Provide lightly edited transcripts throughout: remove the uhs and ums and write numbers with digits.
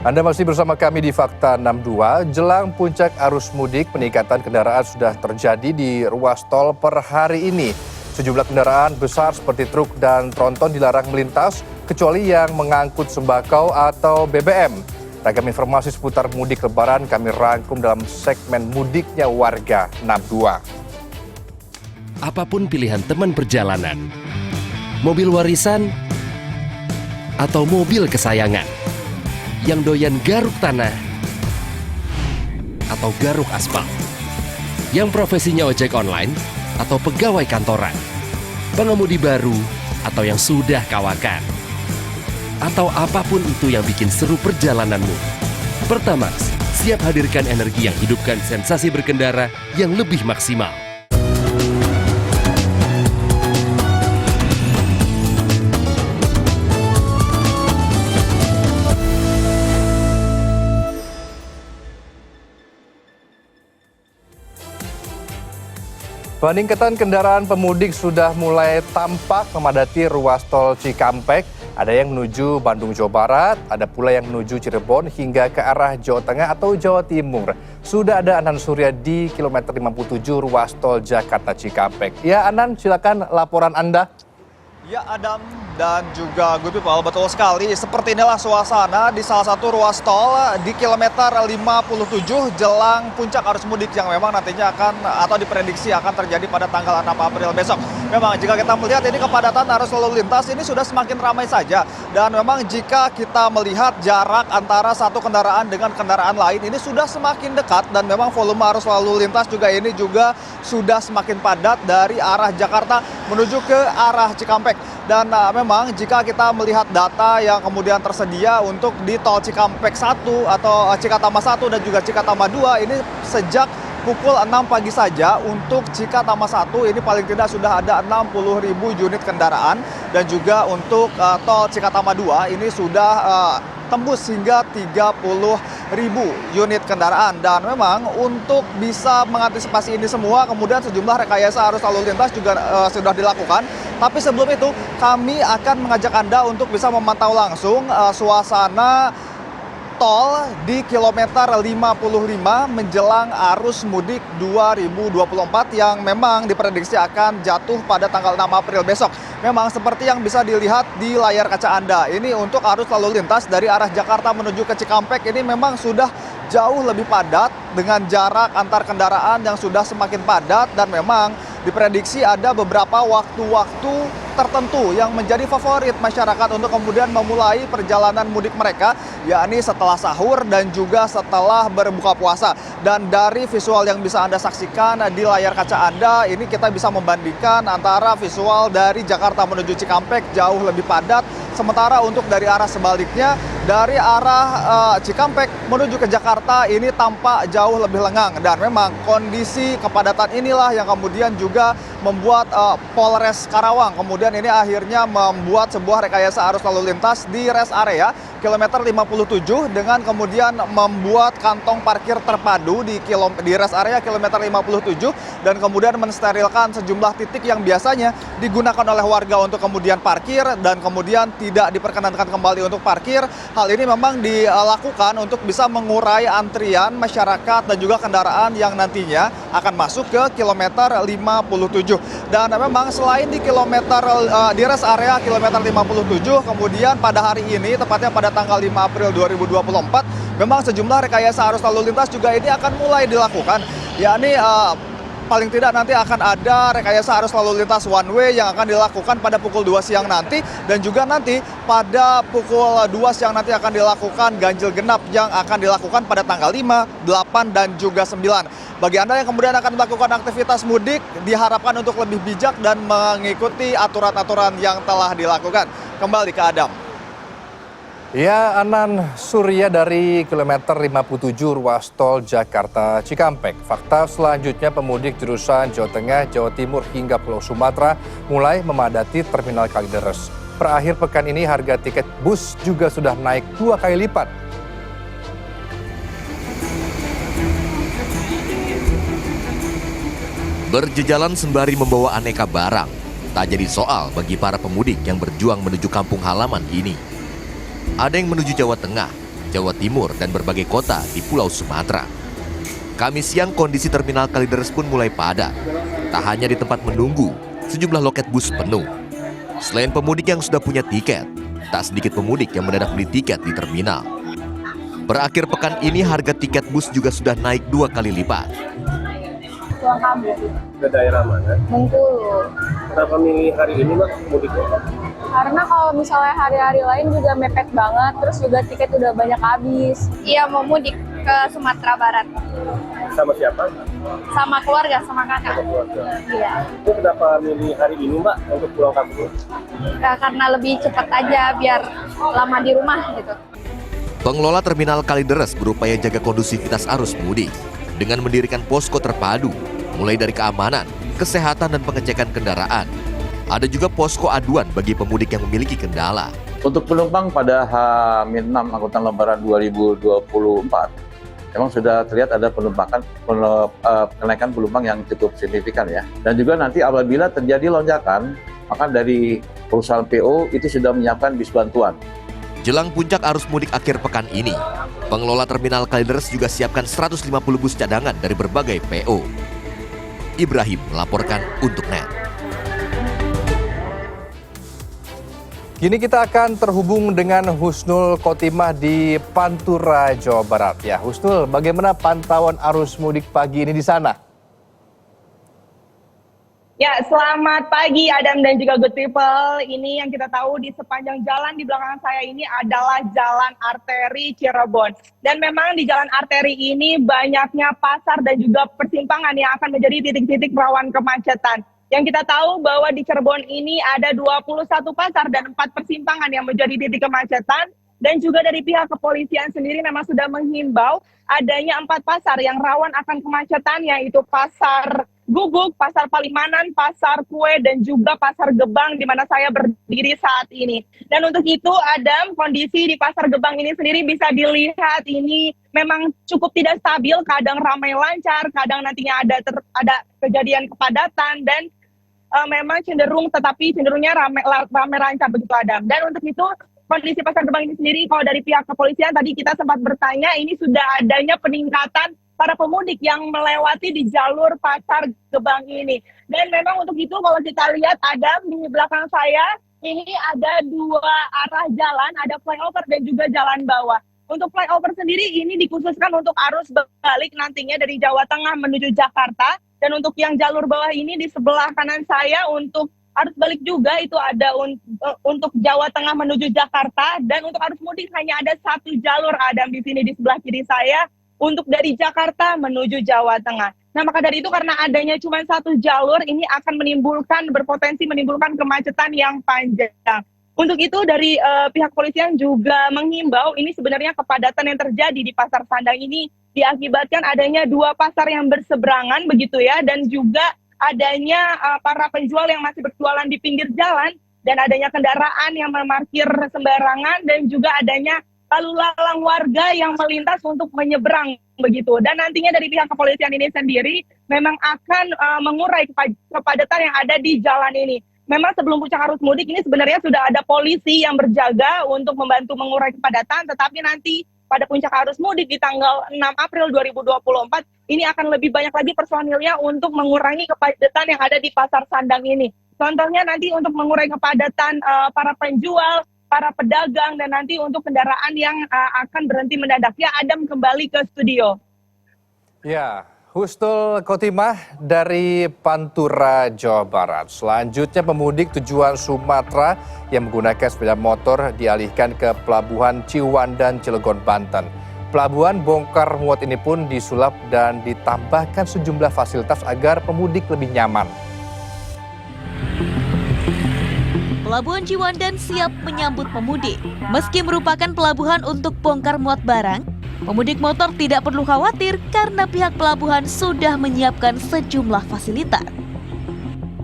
Anda masih bersama kami di Fakta 62. Jelang puncak arus mudik, peningkatan kendaraan sudah terjadi di ruas tol per hari ini. Sejumlah kendaraan besar seperti truk dan tronton dilarang melintas, kecuali yang mengangkut sembako atau BBM. Ragam informasi seputar mudik Lebaran kami rangkum dalam segmen Mudiknya Warga 62. Apapun pilihan teman perjalanan, mobil warisan atau mobil kesayangan, yang doyan garuk tanah atau garuk aspal, yang profesinya ojek online atau pegawai kantoran, pengemudi baru atau yang sudah kawakan, atau apapun itu yang bikin seru perjalananmu. Pertamax siap hadirkan energi yang hidupkan sensasi berkendara yang lebih maksimal. Peningkatan kendaraan pemudik sudah mulai tampak memadati ruas tol Cikampek. Ada yang menuju Bandung, Jawa Barat, ada pula yang menuju Cirebon hingga ke arah Jawa Tengah atau Jawa Timur. Sudah ada Anan Surya di kilometer 57 ruas tol Jakarta Cikampek. Ya Anan, silakan laporan Anda. Ya Adam dan juga Gus Pipal, betul sekali. Seperti inilah suasana di salah satu ruas tol di kilometer 57 jelang puncak arus mudik yang memang nantinya akan atau diprediksi akan terjadi pada tanggal 6 April besok. Memang jika kita melihat ini kepadatan arus lalu lintas ini sudah semakin ramai saja. Dan memang jika kita melihat jarak antara satu kendaraan dengan kendaraan lain ini sudah semakin dekat. Dan memang volume arus lalu lintas juga ini juga sudah semakin padat dari arah Jakarta menuju ke arah Cikampek. Dan memang jika kita melihat data yang kemudian tersedia untuk di tol Cikampek 1 atau Cikatama 1 dan juga Cikatama 2 ini sejak pukul 6 pagi saja untuk Cikatama 1 ini paling tidak sudah ada 60.000 unit kendaraan. Dan juga untuk tol Cikatama 2 ini sudah tembus hingga 30.000 unit kendaraan. Dan memang untuk bisa mengantisipasi ini semua, kemudian sejumlah rekayasa arus lalu lintas juga sudah dilakukan. Tapi sebelum itu kami akan mengajak Anda untuk bisa memantau langsung suasana tol di kilometer 55 menjelang arus mudik 2024 yang memang diprediksi akan jatuh pada tanggal 6 April besok. Memang seperti yang bisa dilihat di layar kaca Anda, ini untuk arus lalu lintas dari arah Jakarta menuju ke Cikampek ini memang sudah jauh lebih padat dengan jarak antar kendaraan yang sudah semakin padat. Dan memang diprediksi ada beberapa waktu-waktu tertentu yang menjadi favorit masyarakat untuk kemudian memulai perjalanan mudik mereka, yakni setelah sahur dan juga setelah berbuka puasa. Dan dari visual yang bisa Anda saksikan di layar kaca Anda, ini kita bisa membandingkan antara visual dari Jakarta menuju Cikampek jauh lebih padat, sementara untuk dari arah sebaliknya, dari arah Cikampek menuju ke Jakarta ini tampak jauh lebih lengang. Dan memang kondisi kepadatan inilah yang kemudian juga membuat Polres Karawang kemudian ini akhirnya membuat sebuah rekayasa arus lalu lintas di rest area kilometer 57 dengan kemudian membuat kantong parkir terpadu di rest area kilometer 57 dan kemudian mensterilkan sejumlah titik yang biasanya digunakan oleh warga untuk kemudian parkir dan kemudian tidak diperkenankan kembali untuk parkir. Hal ini memang dilakukan untuk bisa mengurai antrian masyarakat dan juga kendaraan yang nantinya akan masuk ke kilometer 57. Dan memang selain di di rest area kilometer 57, kemudian pada hari ini, tepatnya pada tanggal 5 April 2024, memang sejumlah rekayasa arus lalu lintas juga ini akan mulai dilakukan, yakni paling tidak nanti akan ada rekayasa arus lalu lintas one way yang akan dilakukan pada pukul 2 siang nanti. Dan juga nanti pada pukul 2 siang nanti akan dilakukan ganjil genap yang akan dilakukan pada tanggal 5, 8, dan juga 9. Bagi Anda yang kemudian akan melakukan aktivitas mudik, diharapkan untuk lebih bijak dan mengikuti aturan-aturan yang telah dilakukan. Kembali ke Adam. Ya, Anan Surya dari kilometer 57 ruas tol Jakarta Cikampek. Fakta selanjutnya, pemudik jurusan Jawa Tengah, Jawa Timur hingga Pulau Sumatera mulai memadati Terminal Kalideres. Per akhir pekan ini harga tiket bus juga sudah naik 2 kali lipat. Berjejalan sembari membawa aneka barang tak jadi soal bagi para pemudik yang berjuang menuju kampung halaman ini. Ada yang menuju Jawa Tengah, Jawa Timur, dan berbagai kota di Pulau Sumatera. Kamis siang kondisi terminal Kalideres pun mulai padat. Tak hanya di tempat menunggu, sejumlah loket bus penuh. Selain pemudik yang sudah punya tiket, tak sedikit pemudik yang mendadak beli tiket di terminal. Berakhir pekan ini harga tiket bus juga sudah naik 2 kali lipat. Pulang kampung. Ke daerah mana? Bengkulu. Kenapa milih hari ini, Mbak, mudiknya? Karena kalau misalnya hari-hari lain juga mepet banget, terus juga tiket udah banyak habis. Iya, mau mudik ke Sumatera Barat. Sama siapa? Sama keluarga, sama kakak. Sama keluarga. Iya. Itu kenapa milih hari ini, Mbak, untuk pulang kampung? Karena lebih cepat aja, biar lama di rumah gitu. Pengelola terminal Kalideres berupaya jaga kondusivitas arus mudik dengan mendirikan posko terpadu, mulai dari keamanan, kesehatan, dan pengecekan kendaraan. Ada juga posko aduan bagi pemudik yang memiliki kendala. Untuk penumpang pada H-6 angkutan lebaran 2024, memang sudah terlihat ada kenaikan penumpang yang cukup signifikan ya. Dan juga nanti apabila terjadi lonjakan, maka dari perusahaan PO itu sudah menyiapkan bis bantuan. Jelang puncak arus mudik akhir pekan ini, pengelola terminal Kalideres juga siapkan 150 bus cadangan dari berbagai PO. Ibrahim melaporkan untuk NET. Kini kita akan terhubung dengan Husnul Khotimah di Pantura, Jawa Barat. Ya, Husnul, bagaimana pantauan arus mudik pagi ini di sana? Ya, selamat pagi Adam dan juga good people. Ini yang kita tahu di sepanjang jalan di belakang saya ini adalah jalan arteri Cirebon. Dan memang di jalan arteri ini banyaknya pasar dan juga persimpangan yang akan menjadi titik-titik rawan kemacetan. Yang kita tahu bahwa di Cirebon ini ada 21 pasar dan 4 persimpangan yang menjadi titik kemacetan. Dan juga dari pihak kepolisian sendiri memang sudah menghimbau adanya 4 pasar yang rawan akan kemacetan, yaitu Pasar Gubuk, Pasar Palimanan, Pasar Kue, dan juga Pasar Gebang di mana saya berdiri saat ini. Dan untuk itu, Adam, kondisi di Pasar Gebang ini sendiri bisa dilihat ini memang cukup tidak stabil, kadang ramai lancar, kadang nantinya ada kejadian kepadatan, dan memang cenderungnya ramai lancar begitu, Adam. Dan untuk itu, kondisi Pasar Gebang ini sendiri, kalau dari pihak kepolisian tadi kita sempat bertanya, ini sudah adanya peningkatan para pemudik yang melewati di jalur Pasar Gebang ini. Dan memang untuk itu kalau kita lihat Adam di belakang saya, ini ada 2 arah jalan, ada flyover dan juga jalan bawah. Untuk flyover sendiri ini dikhususkan untuk arus balik nantinya dari Jawa Tengah menuju Jakarta. Dan untuk yang jalur bawah ini di sebelah kanan saya untuk arus balik juga itu ada untuk Jawa Tengah menuju Jakarta. Dan untuk arus mudik hanya ada 1 jalur Adam di sini di sebelah kiri saya, untuk dari Jakarta menuju Jawa Tengah. Nah, maka dari itu karena adanya cuma 1 jalur, ini akan berpotensi menimbulkan kemacetan yang panjang. Untuk itu dari pihak kepolisian juga menghimbau, ini sebenarnya kepadatan yang terjadi di Pasar Sandang ini diakibatkan adanya 2 pasar yang berseberangan begitu ya, dan juga adanya para penjual yang masih berjualan di pinggir jalan, dan adanya kendaraan yang memarkir sembarangan, dan juga adanya lalu lalang warga yang melintas untuk menyeberang begitu. Dan nantinya dari pihak kepolisian ini sendiri memang akan mengurai kepadatan yang ada di jalan ini. Memang sebelum puncak arus mudik ini sebenarnya sudah ada polisi yang berjaga untuk membantu mengurai kepadatan, tetapi nanti pada puncak arus mudik di tanggal 6 April 2024 ini akan lebih banyak lagi personilnya untuk mengurangi kepadatan yang ada di Pasar Sandang ini. Contohnya nanti untuk mengurai kepadatan para penjual, para pedagang, dan nanti untuk kendaraan yang akan berhenti mendadak. Ya, Adam kembali ke studio. Ya, Husnul Khotimah dari Pantura, Jawa Barat. Selanjutnya pemudik tujuan Sumatera yang menggunakan sepeda motor dialihkan ke Pelabuhan Ciwandan, Cilegon, Banten. Pelabuhan bongkar muat ini pun disulap dan ditambahkan sejumlah fasilitas agar pemudik lebih nyaman. Pelabuhan Ciwandan siap menyambut pemudik. Meski merupakan pelabuhan untuk bongkar muat barang, pemudik motor tidak perlu khawatir karena pihak pelabuhan sudah menyiapkan sejumlah fasilitas.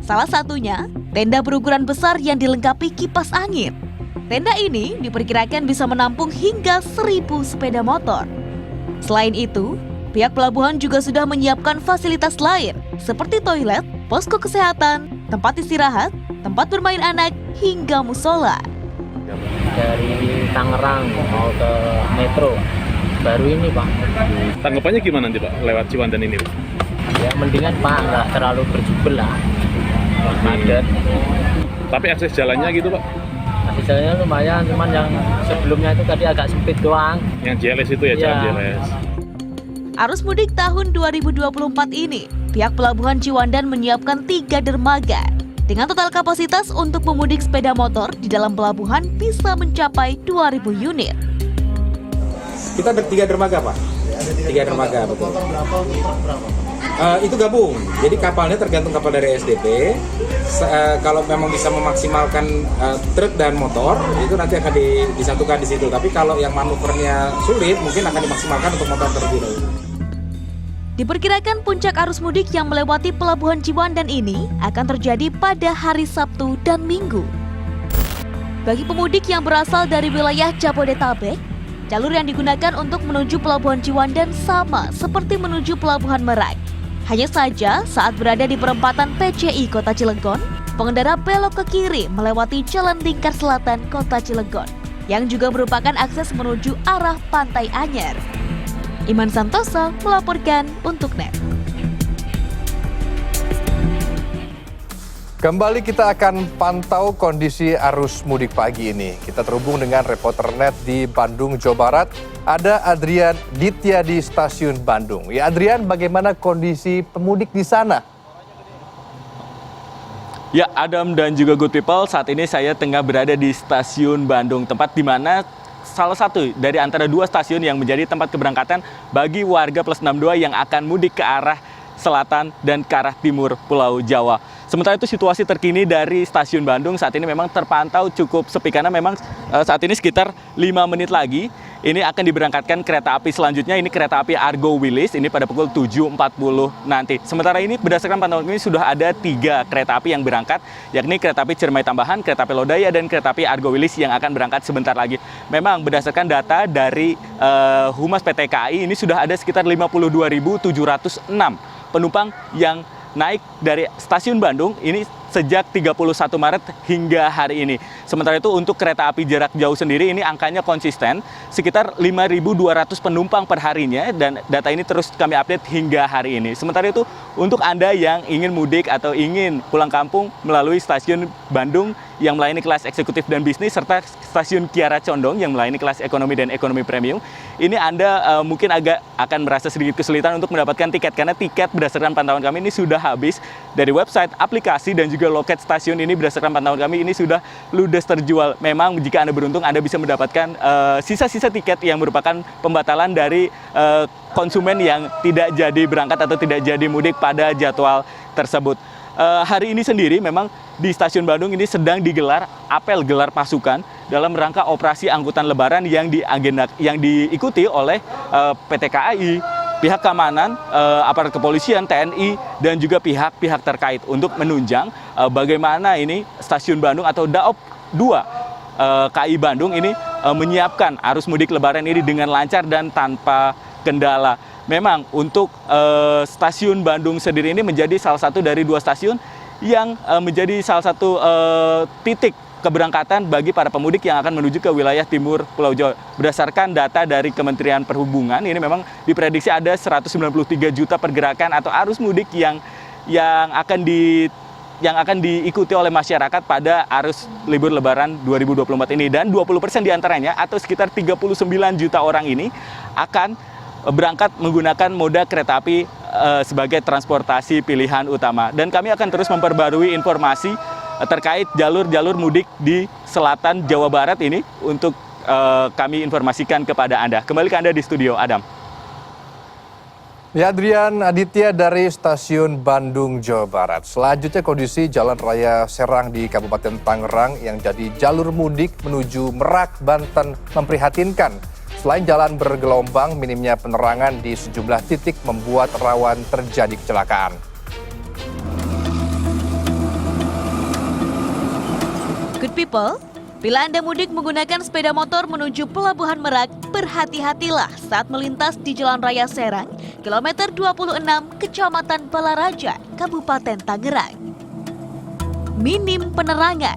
Salah satunya, tenda berukuran besar yang dilengkapi kipas angin. Tenda ini diperkirakan bisa menampung hingga 1.000 sepeda motor. Selain itu, pihak pelabuhan juga sudah menyiapkan fasilitas lain seperti toilet, posko kesehatan, tempat istirahat, tempat bermain anak, hingga musola. Dari Tangerang mau ke Metro. Baru ini Pak. Tanggapannya gimana nanti Pak lewat Ciwandan ini Pak? Ya mendingan Pak, nggak terlalu berjubel lah. Macet. Tapi akses jalannya gitu Pak? Akses jalannya lumayan, cuman yang sebelumnya itu tadi agak sempit doang. Yang JLS itu ya, jalan JLS. Arus mudik tahun 2024 ini, pihak Pelabuhan Ciwandan menyiapkan 3 dermaga. Dengan total kapasitas untuk pemudik sepeda motor di dalam pelabuhan bisa mencapai 2.000 unit. Kita ada 3 dermaga Pak, 3 dermaga betul. Itu gabung, jadi kapalnya tergantung kapal dari SDP. Kalau memang bisa memaksimalkan truk dan motor, itu nanti akan disatukan di situ. Tapi kalau yang manuvernya sulit, mungkin akan dimaksimalkan untuk motor terlebih dahulu. Diperkirakan puncak arus mudik yang melewati Pelabuhan Ciwandan ini akan terjadi pada hari Sabtu dan Minggu. Bagi pemudik yang berasal dari wilayah Jabodetabek, jalur yang digunakan untuk menuju Pelabuhan Ciwandan sama seperti menuju Pelabuhan Merak. Hanya saja saat berada di perempatan PCI Kota Cilegon, pengendara belok ke kiri melewati Jalan Lingkar Selatan Kota Cilegon, yang juga merupakan akses menuju arah Pantai Anyer. Iman Santoso melaporkan untuk NET. Kembali kita akan pantau kondisi arus mudik pagi ini. Kita terhubung dengan reporter NET di Bandung, Jawa Barat. Ada Adrian Ditya di Stasiun Bandung. Ya Adrian, bagaimana kondisi pemudik di sana? Ya Adam dan juga Good People, saat ini saya tengah berada di Stasiun Bandung, tempat di mana salah satu dari antara 2 stasiun yang menjadi tempat keberangkatan bagi warga plus 62 yang akan mudik ke arah selatan dan ke arah timur Pulau Jawa. Sementara itu situasi terkini dari Stasiun Bandung saat ini memang terpantau cukup sepi karena memang saat ini sekitar 5 menit lagi ini akan diberangkatkan kereta api selanjutnya, ini kereta api Argo Wilis, ini pada pukul 7.40 nanti. Sementara ini berdasarkan pantauan ini sudah ada 3 kereta api yang berangkat, yakni kereta api Ciremai Tambahan, kereta api Lodaya, dan kereta api Argo Wilis yang akan berangkat sebentar lagi. Memang berdasarkan data dari Humas PT KAI ini sudah ada sekitar 52.706 penumpang yang naik dari Stasiun Bandung ini sejak 31 Maret hingga hari ini. Sementara itu untuk kereta api jarak jauh sendiri ini angkanya konsisten sekitar 5.200 penumpang per harinya dan data ini terus kami update hingga hari ini. Sementara itu untuk Anda yang ingin mudik atau ingin pulang kampung melalui Stasiun Bandung yang melayani kelas eksekutif dan bisnis serta Stasiun Kiara Condong yang melayani kelas ekonomi dan ekonomi premium, ini Anda mungkin agak akan merasa sedikit kesulitan untuk mendapatkan tiket karena tiket berdasarkan pantauan kami ini sudah habis dari website, aplikasi dan juga loket stasiun ini berdasarkan pantauan kami ini sudah ludes terjual. Memang jika Anda beruntung Anda bisa mendapatkan sisa-sisa tiket yang merupakan pembatalan dari konsumen yang tidak jadi berangkat atau tidak jadi mudik pada jadwal tersebut. Hari ini sendiri memang di Stasiun Bandung ini sedang digelar apel gelar pasukan dalam rangka operasi angkutan lebaran yang diikuti oleh PT KAI, pihak keamanan, aparat kepolisian, TNI, dan juga pihak-pihak terkait untuk menunjang bagaimana ini Stasiun Bandung atau Daop 2 KAI Bandung ini menyiapkan arus mudik lebaran ini dengan lancar dan tanpa kendala. Memang untuk Stasiun Bandung sendiri ini menjadi salah satu dari 2 stasiun yang menjadi salah satu titik keberangkatan bagi para pemudik yang akan menuju ke wilayah timur Pulau Jawa. Berdasarkan data dari Kementerian Perhubungan, ini memang diprediksi ada 193 juta pergerakan atau arus mudik yang akan diikuti oleh masyarakat pada arus libur lebaran 2024 ini. Dan 20% diantaranya atau sekitar 39 juta orang ini akan berangkat menggunakan moda kereta api sebagai transportasi pilihan utama. Dan kami akan terus memperbarui informasi terkait jalur-jalur mudik di selatan Jawa Barat ini untuk kami informasikan kepada Anda. Kembali ke Anda di studio, Adam. Ya, Adrian Aditya dari Stasiun Bandung, Jawa Barat. Selanjutnya kondisi Jalan Raya Serang di Kabupaten Tangerang yang jadi jalur mudik menuju Merak, Banten memprihatinkan. Selain jalan bergelombang, minimnya penerangan di sejumlah titik membuat rawan terjadi kecelakaan. Good people, bila Anda mudik menggunakan sepeda motor menuju Pelabuhan Merak, berhati-hatilah saat melintas di Jalan Raya Serang, kilometer 26, Kecamatan Balaraja, Kabupaten Tangerang. Minim penerangan.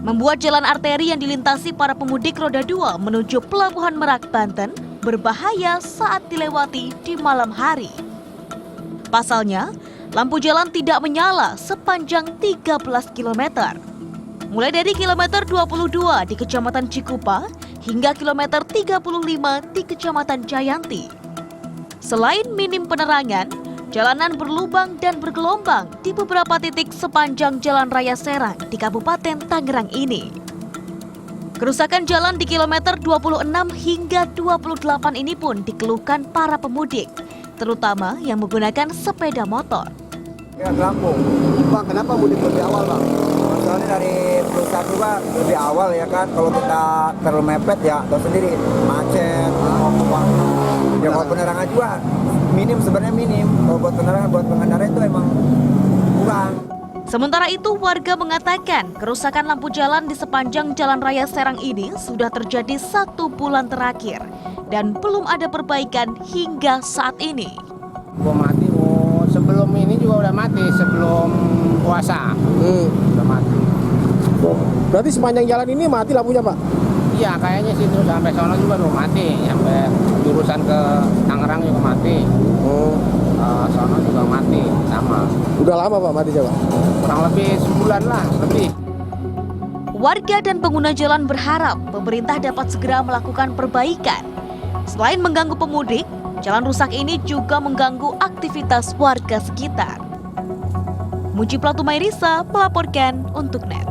membuat jalan arteri yang dilintasi para pemudik roda 2 menuju Pelabuhan Merak, Banten berbahaya saat dilewati di malam hari. Pasalnya, lampu jalan tidak menyala sepanjang 13 km. Mulai dari kilometer 22 di Kecamatan Cikupa hingga kilometer 35 di Kecamatan Jayanti. Selain minim penerangan, jalanan berlubang dan bergelombang di beberapa titik sepanjang Jalan Raya Serang di Kabupaten Tangerang ini. Kerusakan jalan di kilometer 26 hingga 28 ini pun dikeluhkan para pemudik, terutama yang menggunakan sepeda motor. Ya, Lampung. Bang, kenapa mudik lebih awal, Bang? Soalnya dari perusahaan juga lebih awal ya kan. Kalau kita terlalu mepet ya, tahu sendiri macet, ya kalau penerangan juga minim, sebenarnya minim. Kalau buat penerangan buat pengendara itu emang kurang. Sementara itu, warga mengatakan kerusakan lampu jalan di sepanjang Jalan Raya Serang ini sudah terjadi 1 bulan terakhir dan belum ada perbaikan hingga saat ini. Mati, sebelum ini juga udah mati, sebelum puasa udah mati. Berarti sepanjang jalan ini mati lampunya, Pak? Iya, kayaknya situ sampai sana juga udah mati, sampai jurusan ke Tangerang juga mati. Sana juga mati, sama. Udah lama, Pak, mati coba? Kurang lebih sebulan lah, lebih. Warga dan pengguna jalan berharap pemerintah dapat segera melakukan perbaikan. Selain mengganggu pemudik, jalan rusak ini juga mengganggu aktivitas warga sekitar. Muji Platumairisa melaporkan untuk NET.